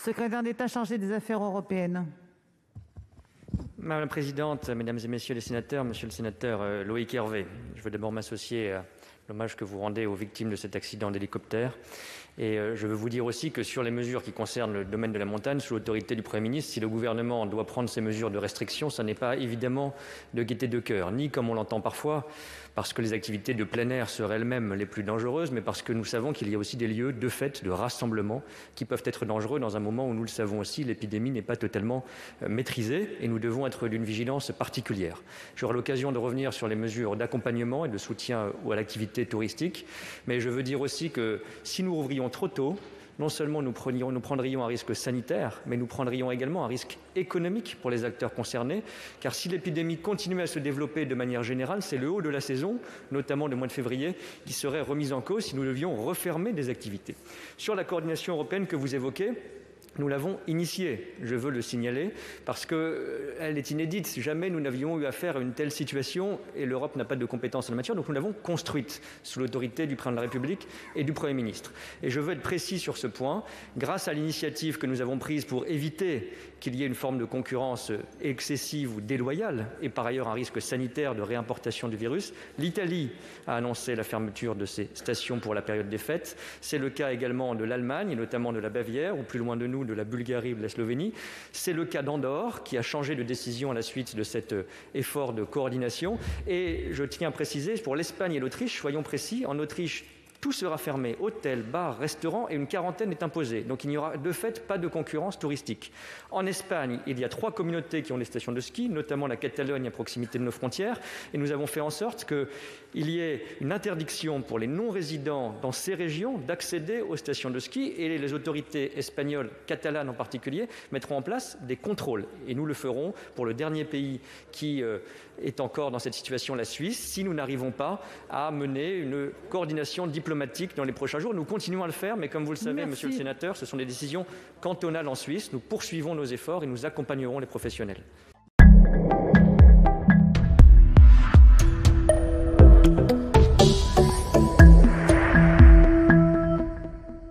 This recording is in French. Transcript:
Secrétaire d'État chargé des Affaires européennes. Madame la présidente, mesdames et messieurs les sénateurs, monsieur le sénateur Loïc Hervé, je veux d'abord m'associer à l'hommage que vous rendez aux victimes de cet accident d'hélicoptère. Et je veux vous dire aussi que sur les mesures qui concernent le domaine de la montagne, sous l'autorité du Premier ministre, si le gouvernement doit prendre ces mesures de restriction, ça n'est pas évidemment de gaieté de cœur, ni comme on l'entend parfois, parce que les activités de plein air seraient elles-mêmes les plus dangereuses, mais parce que nous savons qu'il y a aussi des lieux de fête, de rassemblement, qui peuvent être dangereux dans un moment où, nous le savons aussi, l'épidémie n'est pas totalement maîtrisée et nous devons être d'une vigilance particulière. J'aurai l'occasion de revenir sur les mesures d'accompagnement et de soutien à l'activité touristique, mais je veux dire aussi que si nous rouvrions trop tôt, non seulement nous prendrions un risque sanitaire, mais nous prendrions également un risque économique pour les acteurs concernés, car si l'épidémie continue à se développer de manière générale, c'est le haut de la saison, notamment le mois de février, qui serait remis en cause si nous devions refermer des activités. Sur la coordination européenne que vous évoquez, nous l'avons initiée, je veux le signaler, parce qu'elle est inédite. Jamais nous n'avions eu affaire à une telle situation et l'Europe n'a pas de compétences en la matière, donc nous l'avons construite sous l'autorité du Président de la République et du Premier ministre. Et je veux être précis sur ce point. Grâce à l'initiative que nous avons prise pour éviter qu'il y ait une forme de concurrence excessive ou déloyale et par ailleurs un risque sanitaire de réimportation du virus, l'Italie a annoncé la fermeture de ses stations pour la période des fêtes. C'est le cas également de l'Allemagne et notamment de la Bavière, ou plus loin de nous, de la Bulgarie ou de la Slovénie. C'est le cas d'Andorre, qui a changé de décision à la suite de cet effort de coordination. Et je tiens à préciser, pour l'Espagne et l'Autriche, soyons précis, en Autriche, tout sera fermé, hôtels, bars, restaurants, et une quarantaine est imposée. Donc il n'y aura de fait pas de concurrence touristique. En Espagne, il y a 3 communautés qui ont des stations de ski, notamment la Catalogne à proximité de nos frontières, et nous avons fait en sorte qu'il y ait une interdiction pour les non-résidents dans ces régions d'accéder aux stations de ski, et les autorités espagnoles, catalanes en particulier, mettront en place des contrôles. Et nous le ferons pour le dernier pays qui est encore dans cette situation, la Suisse, si nous n'arrivons pas à mener une coordination diplomatique dans les prochains jours. Nous continuons à le faire, mais comme vous le savez, Merci. monsieur le sénateur, ce sont des décisions cantonales en Suisse. Nous poursuivons nos efforts et nous accompagnerons les professionnels.